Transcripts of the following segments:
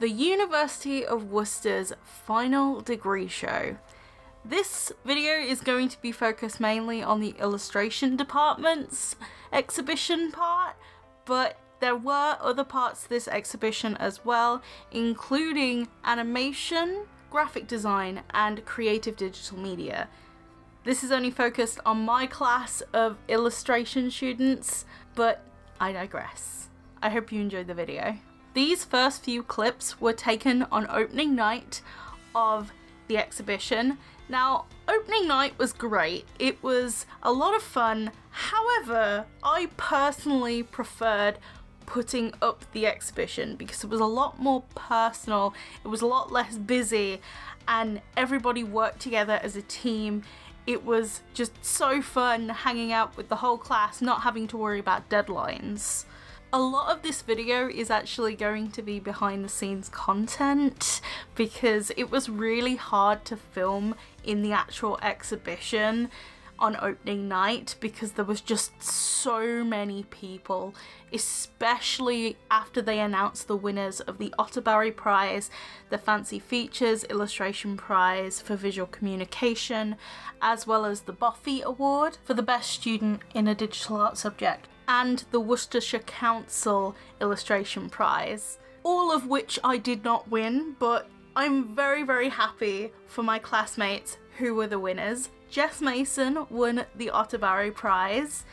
the University of Worcester's final degree show. This video is going to be focused mainly on the illustration department's exhibition part, but there were other parts to this exhibition as well, including animation, graphic design, and creative digital media. This is only focused on my class of illustration students, but I digress. I hope you enjoyed the video. These first few clips were taken on opening night of the exhibition. Now, opening night was great. It was a lot of fun. However, I personally preferred putting up the exhibition because it was a lot more personal, it was a lot less busy, and everybody worked together as a team. It was just so fun hanging out with the whole class, not having to worry about deadlines. A lot of this video is actually going to be behind the scenes content because it was really hard to film in the actual exhibition on opening night because there was just so many people, especially after they announced the winners of the Otterbury Prize, the Fancy Features Illustration Prize for Visual Communication, as well as the Boffey Award for the Best Student in a Digital Art Subject, and the Worcestershire Council Illustration Prize, all of which I did not win, but I'm very, very happy for my classmates who were the winners. Jess Mason won the Otterbury Prize,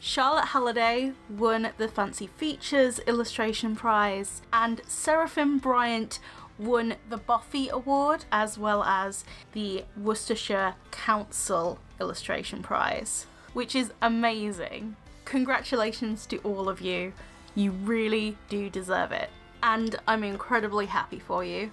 Charlotte Halliday won the Fancy Features Illustration Prize, and Seraphim Bryant won the Boffey Award, as well as the Worcestershire Council Illustration Prize, which is amazing. Congratulations to all of you. You really do deserve it, and I'm incredibly happy for you.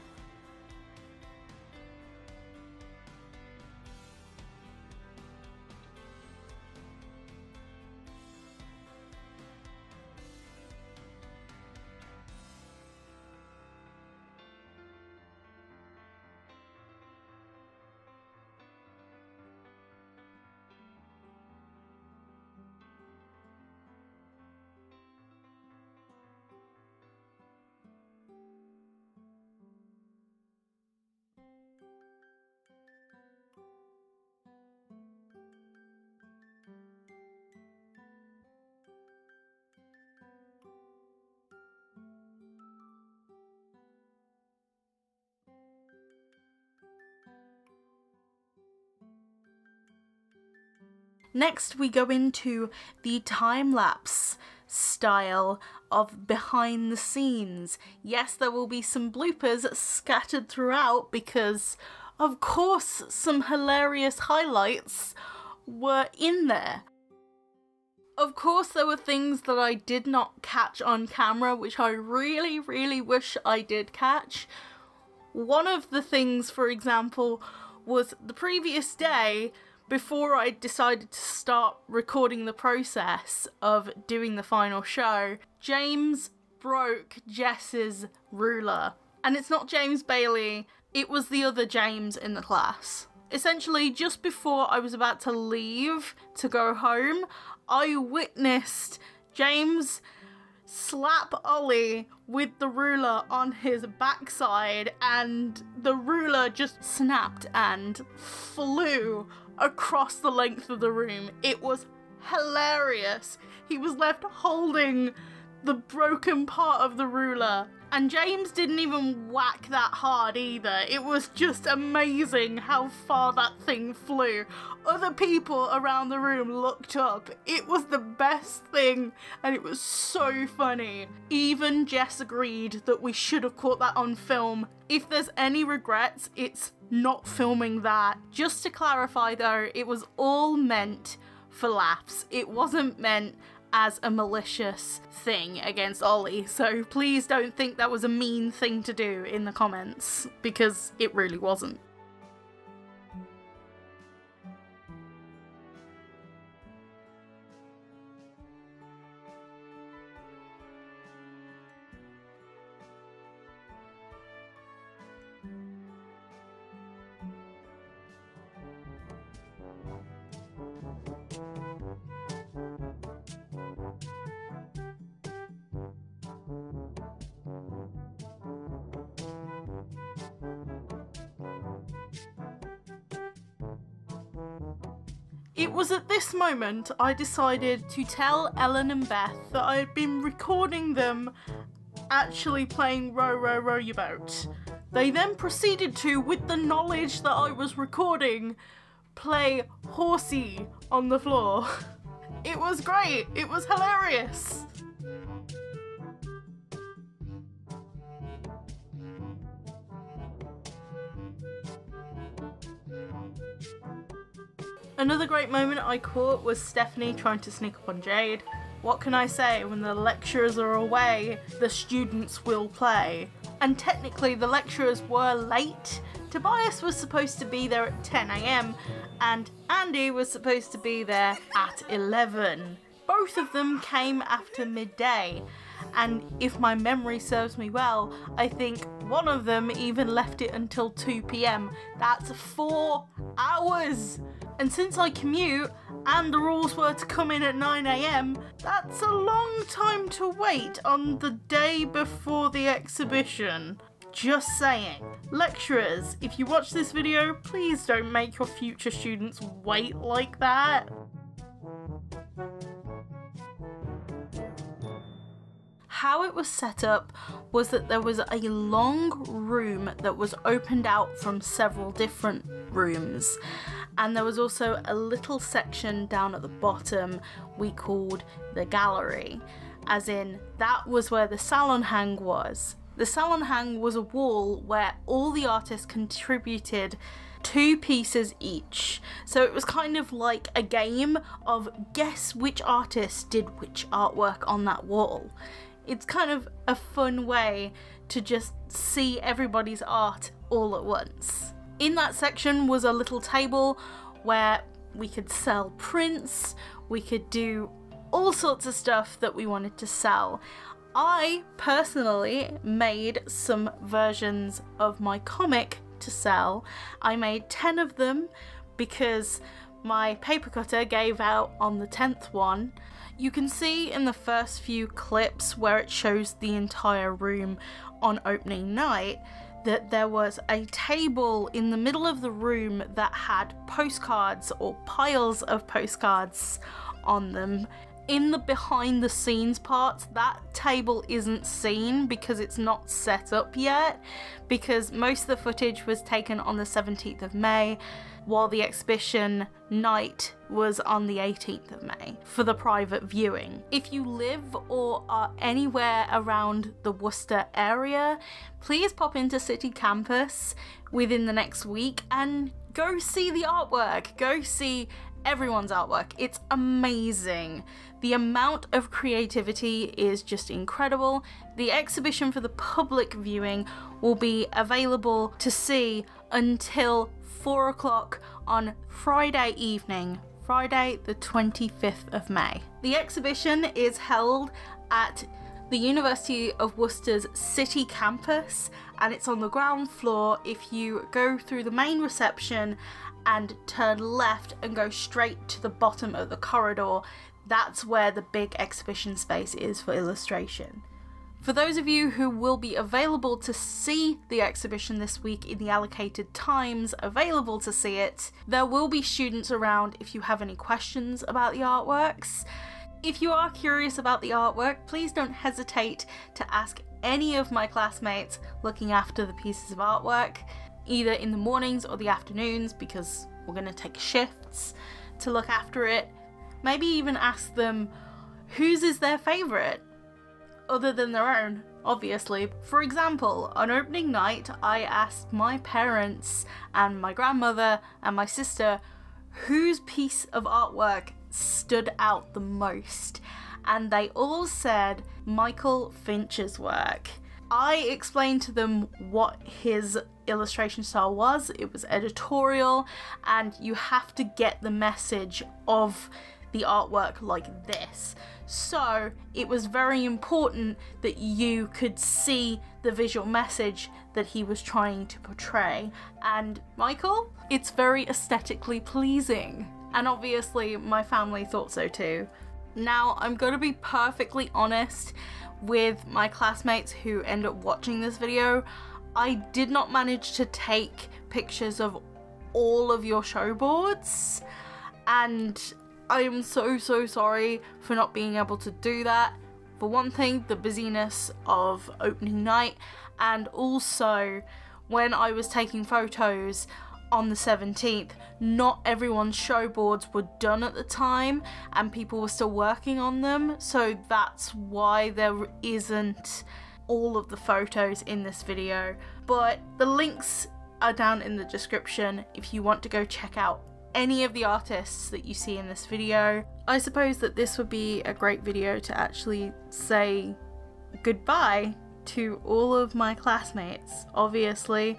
Next we go into the time-lapse style of behind the scenes. Yes, there will be some bloopers scattered throughout because, of course, some hilarious highlights were in there. Of course, there were things that I did not catch on camera, which I really, really wish I did catch. One of the things, for example, was the previous day, before I decided to start recording the process of doing the final show, James broke Jess's ruler. And it's not James Bailey, it was the other James in the class. Essentially, just before I was about to leave to go home, I witnessed James slap Ollie with the ruler on his backside, and the ruler just snapped and flew across the length of the room. It was hilarious. He was left holding the broken part of the ruler, and James didn't even whack that hard either. It was just amazing how far that thing flew. Other people around the room looked up. It was the best thing, and it was so funny. Even Jess agreed that we should have caught that on film. If there's any regrets, it's not filming that. Just to clarify though, it was all meant for laughs. It wasn't meant as a malicious thing against Ollie, so please don't think that was a mean thing to do in the comments, because it really wasn't. was at this moment I decided to tell Ellen and Beth that I had been recording them actually playing Row, Row, Row Your Boat. They then proceeded to, with the knowledge that I was recording, play Horsey on the floor. It was great, it was hilarious. Another great moment I caught was Stephanie trying to sneak up on Jade. What can I say? When the lecturers are away, the students will play. And technically the lecturers were late. Tobias was supposed to be there at 10 AM and Andy was supposed to be there at 11. Both of them came after midday. And if my memory serves me well, I think one of them even left it until 2 PM. That's 4 hours! And since I commute, and the rules were to come in at 9 AM, that's a long time to wait on the day before the exhibition. Just saying. Lecturers, if you watch this video, please don't make your future students wait like that. How it was set up was that there was a long room that was opened out from several different rooms, and there was also a little section down at the bottom we called the gallery, as in that was where the salon hang was. The salon hang was a wall where all the artists contributed 2 pieces each, so it was kind of like a game of guess which artist did which artwork on that wall. It's kind of a fun way to just see everybody's art all at once. In that section was a little table where we could sell prints, we could do all sorts of stuff that we wanted to sell. I personally made some versions of my comic to sell. I made 10 of them because my paper cutter gave out on the 10th one. You can see in the first few clips where it shows the entire room on opening night that there was a table in the middle of the room that had postcards or piles of postcards on them. In the behind the scenes parts, that table isn't seen because it's not set up yet, because most of the footage was taken on the 17th of May, while the exhibition night was on the 18th of May for the private viewing. If you live or are anywhere around the Worcester area, please pop into City Campus within the next week and go see the artwork, go see everyone's artwork. It's amazing. The amount of creativity is just incredible. The exhibition for the public viewing will be available to see until 4 o'clock on Friday evening, Friday the 25th of May. The exhibition is held at the University of Worcester's City Campus, and it's on the ground floor. If you go through the main reception and turn left and go straight to the bottom of the corridor, that's where the big exhibition space is for illustration. For those of you who will be available to see the exhibition this week in the allocated times available to see it, there will be students around if you have any questions about the artworks. If you are curious about the artwork, please don't hesitate to ask any of my classmates looking after the pieces of artwork, either in the mornings or the afternoons, because we're going to take shifts to look after it. Maybe even ask them whose is their favourite, other than their own, obviously. For example, on opening night, I asked my parents and my grandmother and my sister whose piece of artwork stood out the most, and they all said Michael Finch's work. I explained to them what his illustration style was. It was editorial, and you have to get the message of the artwork like this. So it was very important that you could see the visual message that he was trying to portray. And Michael, it's very aesthetically pleasing. And obviously my family thought so too. Now, I'm going to be perfectly honest with my classmates who end up watching this video. I did not manage to take pictures of all of your show boards, and I am so sorry for not being able to do that. For one thing, the busyness of opening night, and also when I was taking photos on the 17th, not everyone's show boards were done at the time and people were still working on them, so that's why there isn't all of the photos in this video. But the links are down in the description if you want to go check out any of the artists that you see in this video. I suppose that this would be a great video to actually say goodbye to all of my classmates. Obviously,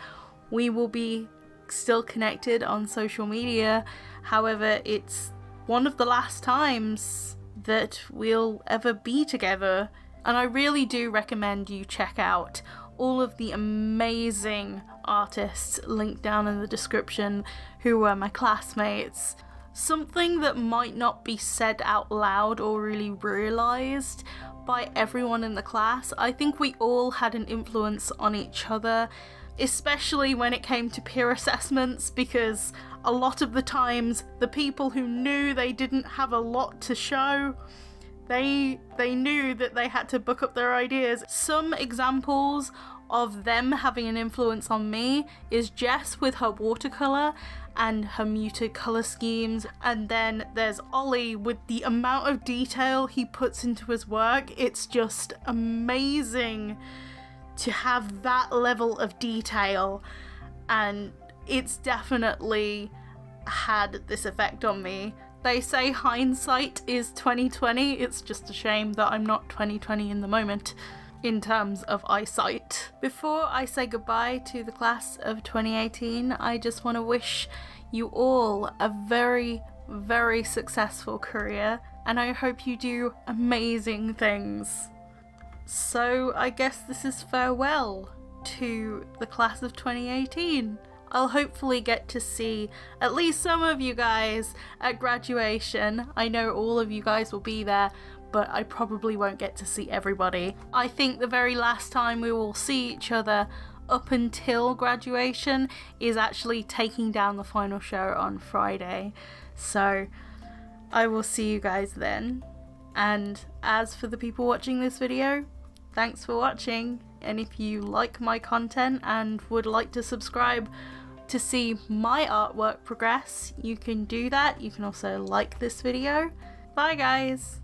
we will be still connected on social media, however, it's one of the last times that we'll ever be together, and I really do recommend you check out all of the amazing artists linked down in the description who were my classmates. Something that might not be said out loud or really realised by everyone in the class, I think we all had an influence on each other, especially when it came to peer assessments, because a lot of the times the people who knew they didn't have a lot to show, they knew that they had to book up their ideas. Some examples of them having an influence on me is Jess with her watercolour and her muted colour schemes, and then there's Ollie with the amount of detail he puts into his work. It's just amazing to have that level of detail, and it's definitely had this effect on me. They say hindsight is 20/20. It's just a shame that I'm not 20/20 in the moment in terms of eyesight. Before I say goodbye to the class of 2018, I just want to wish you all a very successful career, and I hope you do amazing things. So I guess this is farewell to the class of 2018. I'll hopefully get to see at least some of you guys at graduation. I know all of you guys will be there, but I probably won't get to see everybody. I think the very last time we will see each other up until graduation is actually taking down the final show on Friday. So I will see you guys then. And as for the people watching this video, thanks for watching. And if you like my content and would like to subscribe to see my artwork progress, you can do that. You can also like this video. Bye guys!